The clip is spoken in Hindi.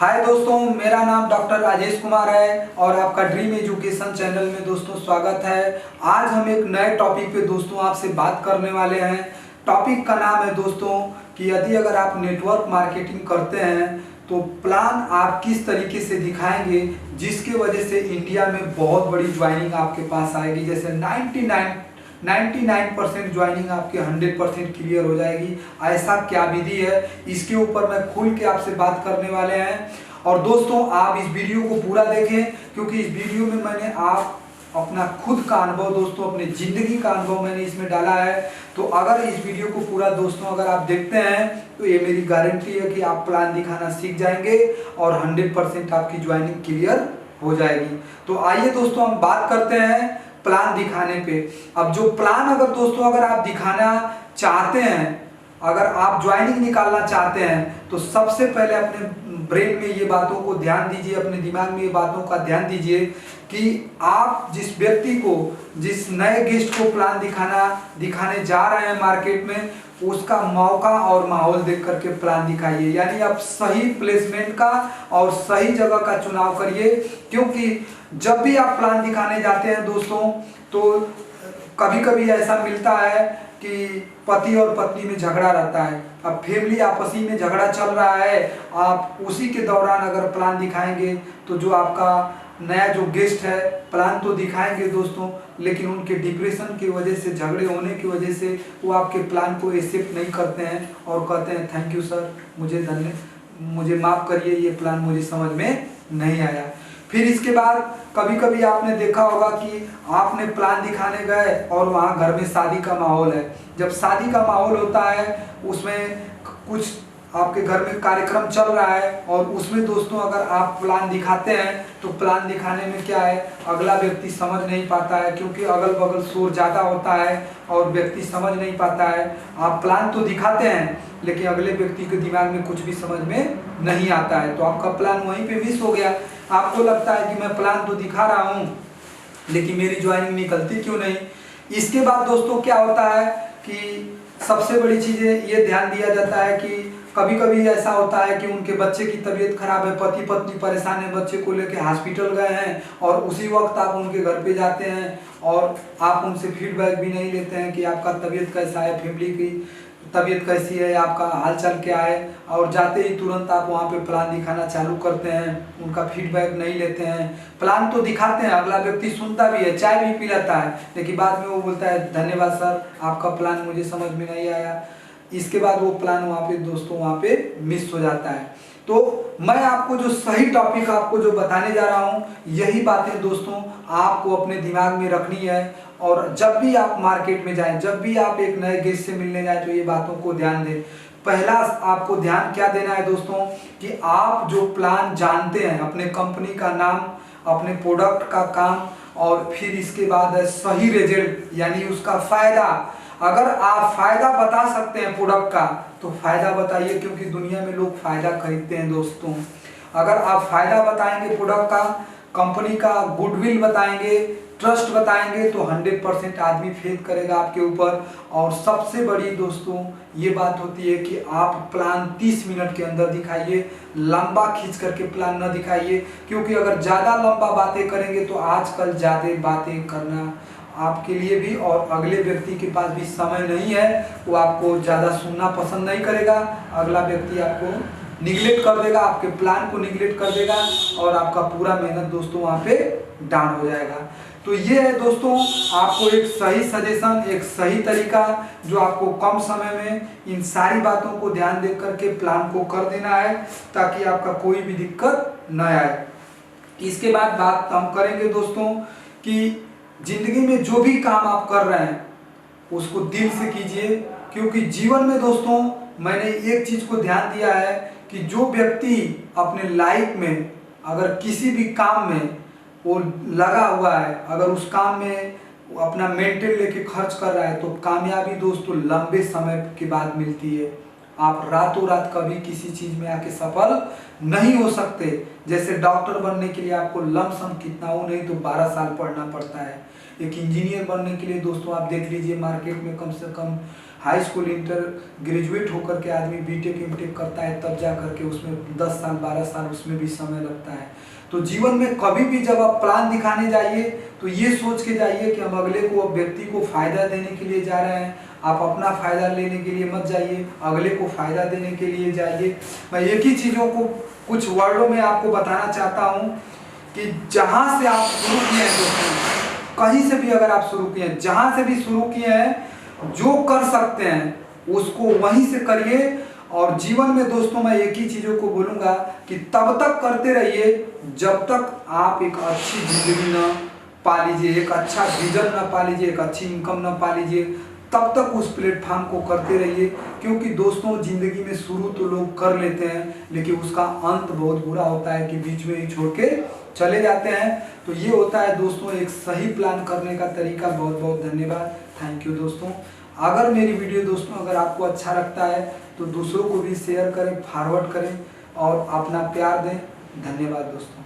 हाय दोस्तों, मेरा नाम डॉक्टर राजेश कुमार है और आपका ड्रीम एजुकेशन चैनल में दोस्तों स्वागत है। आज हम एक नए टॉपिक पे दोस्तों आपसे बात करने वाले हैं। टॉपिक का नाम है दोस्तों कि यदि अगर आप नेटवर्क मार्केटिंग करते हैं तो प्लान आप किस तरीके से दिखाएंगे जिसकी वजह से इंडिया में बहुत बड़ी ज्वाइनिंग आपके पास आएगी। जैसे 99% ज्वाइनिंग आपकी 100% क्लियर हो जाएगी। ऐसा क्या विधि है, इसके ऊपर मैं खुल के आपसे बात करने वाले हैं। और दोस्तों आप इस वीडियो को पूरा देखें, क्योंकि इस वीडियो में मैंने आप अपना खुद का अनुभव दोस्तों, अपनी जिंदगी का अनुभव मैंने इसमें डाला है। तो अगर इस वीडियो को पूरा दोस्तों अगर आप देखते हैं तो ये मेरी गारंटी है कि आप प्लान दिखाना सीख जाएंगे और 100% आपकी ज्वाइनिंग क्लियर हो जाएगी। तो आइए दोस्तों हम बात करते हैं प्लान दिखाने पे। अब जो प्लान अगर दोस्तों अगर आप दिखाना चाहते हैं, अगर आप ज्वाइनिंग निकालना चाहते हैं तो सबसे पहले अपने ब्रेन में ये बातों को ध्यान दीजिए, अपने दिमाग में ये बातों का ध्यान दीजिए कि आप जिस व्यक्ति को, जिस नए गेस्ट को प्लान दिखाने जा रहे हैं मार्केट में, उसका मौका और माहौल देख करके प्लान दिखाइए। यानी आप सही प्लेसमेंट का और सही जगह का चुनाव करिए, क्योंकि जब भी आप प्लान दिखाने जाते हैं दोस्तों तो कभी कभी ऐसा मिलता है कि पति और पत्नी में झगड़ा रहता है। अब फैमिली आपसी में झगड़ा चल रहा है, आप उसी के दौरान अगर प्लान दिखाएंगे तो जो आपका नया जो गेस्ट है, प्लान तो दिखाएंगे दोस्तों, लेकिन उनके डिप्रेशन की वजह से, झगड़े होने की वजह से वो आपके प्लान को एक्सेप्ट नहीं करते हैं और कहते हैं थैंक यू सर, मुझे माफ़ करिए, ये प्लान मुझे समझ में नहीं आया। फिर इसके बाद कभी कभी आपने देखा होगा कि आपने प्लान दिखाने गए और वहाँ घर में शादी का माहौल है। जब शादी का माहौल होता है, उसमें कुछ आपके घर में कार्यक्रम चल रहा है और उसमें दोस्तों अगर आप प्लान दिखाते हैं तो प्लान दिखाने में क्या है, अगला व्यक्ति समझ नहीं पाता है, क्योंकि अगल बगल शोर ज़्यादा होता है और व्यक्ति समझ नहीं पाता है। आप प्लान तो दिखाते हैं लेकिन अगले व्यक्ति के दिमाग में कुछ भी समझ में नहीं आता है, तो आपका प्लान वहीं पे मिस हो गया। आपको लगता है कि मैं प्लान तो दिखा रहा हूँ लेकिन मेरी ज्वाइनिंग निकलती क्यों नहीं। इसके बाद दोस्तों क्या होता है कि सबसे बड़ी चीज़ें ये ध्यान दिया जाता है कि कभी कभी ऐसा होता है कि उनके बच्चे की तबीयत खराब है, पति पत्नी परेशान है, बच्चे को लेके हॉस्पिटल गए हैं और उसी वक्त आप उनके घर पे जाते हैं और आप उनसे फीडबैक भी नहीं लेते हैं कि आपका तबीयत कैसा है, फैमिली की तबीयत कैसी है, आपका हालचाल क्या है, और जाते ही तुरंत आप वहाँ पे प्लान दिखाना चालू करते हैं, उनका फीडबैक नहीं लेते हैं। प्लान तो दिखाते हैं, अगला व्यक्ति सुनता भी है, चाय भी पी लेता है, लेकिन बाद में वो बोलता है धन्यवाद सर, आपका प्लान मुझे समझ में नहीं आया। इसके बाद वो प्लान वहाँ पे दोस्तों वहाँ पे मिस हो जाता है। तो मैं आपको जो सही टॉपिक आपको जो बताने जा रहा हूँ, यही बातें दोस्तों आपको अपने दिमाग में रखनी है। और जब भी आप मार्केट में जाएं, जब भी आप एक नए गेस्ट से मिलने जाएं तो ये बातों को ध्यान दें। पहला आपको ध्यान क्या देना है दोस्तों कि आप जो प्लान जानते हैं, अपने कंपनी का नाम, अपने प्रोडक्ट का काम, और फिर इसके बाद है सही रिजल्ट यानी उसका फायदा। अगर आप फायदा बता सकते हैं प्रोडक्ट का तो फायदा बताइए, क्योंकि दुनिया में लोग फायदा खरीदते हैं दोस्तों। अगर आप फायदा बताएंगे प्रोडक्ट का, कंपनी का गुडविल बताएंगे, ट्रस्ट बताएंगे, तो 100% आदमी फेथ करेगा आपके ऊपर। और सबसे बड़ी दोस्तों ये बात होती है कि आप प्लान 30 मिनट के अंदर दिखाइए, लंबा खींच करके प्लान न दिखाइए, क्योंकि अगर ज़्यादा लंबा बातें करेंगे तो आजकल ज़्यादा बातें करना आपके लिए भी और अगले व्यक्ति के पास भी समय नहीं है, वो आपको ज़्यादा सुनना पसंद नहीं करेगा। अगला व्यक्ति आपको निगलेक्ट कर देगा, आपके प्लान को निगलेक्ट कर देगा और आपका पूरा मेहनत दोस्तों वहाँ पे डाउन हो जाएगा। तो ये है दोस्तों आपको एक सही सजेशन, एक सही तरीका जो आपको कम समय में इन सारी बातों को ध्यान दे करके प्लान को कर देना है, ताकि आपका कोई भी दिक्कत न आए। इसके बाद बात हम करेंगे दोस्तों कि जिंदगी में जो भी काम आप कर रहे हैं उसको दिल से कीजिए, क्योंकि जीवन में दोस्तों मैंने एक चीज को ध्यान दिया है कि जो व्यक्ति अपने लाइफ में अगर किसी भी काम में वो लगा हुआ है, अगर उस काम में वो अपना मेंटल लेके खर्च कर रहा है, तो कामयाबी दोस्तों लंबे समय के बाद मिलती है। आप रातों रात कभी किसी चीज में आके सफल नहीं हो सकते। जैसे डॉक्टर बनने के लिए आपको लमसम कितना हो नहीं तो 12 साल पढ़ना पड़ता है। एक इंजीनियर बनने के लिए दोस्तों आप देख लीजिए मार्केट में कम से कम हाई स्कूल इंटर ग्रेजुएट होकर के आदमी बीटेक एमटेक करता है, तब जा करके उसमें 10 साल 12 साल उसमें भी समय लगता है। तो जीवन में कभी भी जब आप प्लान दिखाने जाइए तो ये सोच के जाइए कि हम अगले को व्यक्ति को फायदा देने के लिए जा रहे हैं। आप अपना फायदा लेने के लिए मत जाइए, अगले को फायदा देने के लिए जाइए। मैं एक ही चीज़ों को कुछ वर्डों में आपको बताना चाहता हूँ कि जहाँ से आप शुरू किए हैं दोस्तों, कहीं से भी अगर आप शुरू किए हैं, जहाँ से भी शुरू किए हैं, जो कर सकते हैं उसको वहीं से करिए। और जीवन में दोस्तों मैं एक ही चीज़ों को बोलूँगा कि तब तक करते रहिए जब तक आप एक अच्छी जिंदगी ना पा लीजिए, एक अच्छा विजन ना पा लीजिए, एक अच्छी इनकम ना पा लीजिए, तब तक उस प्लेटफॉर्म को करते रहिए। क्योंकि दोस्तों ज़िंदगी में शुरू तो लोग कर लेते हैं, लेकिन उसका अंत बहुत बुरा होता है कि बीच में ही छोड़ के चले जाते हैं। तो ये होता है दोस्तों एक सही प्लान करने का तरीका। बहुत बहुत धन्यवाद, थैंक यू दोस्तों। अगर मेरी वीडियो दोस्तों अगर आपको अच्छा लगता है तो दूसरों को भी शेयर करें, फॉरवर्ड करें और अपना प्यार दें। धन्यवाद दोस्तों।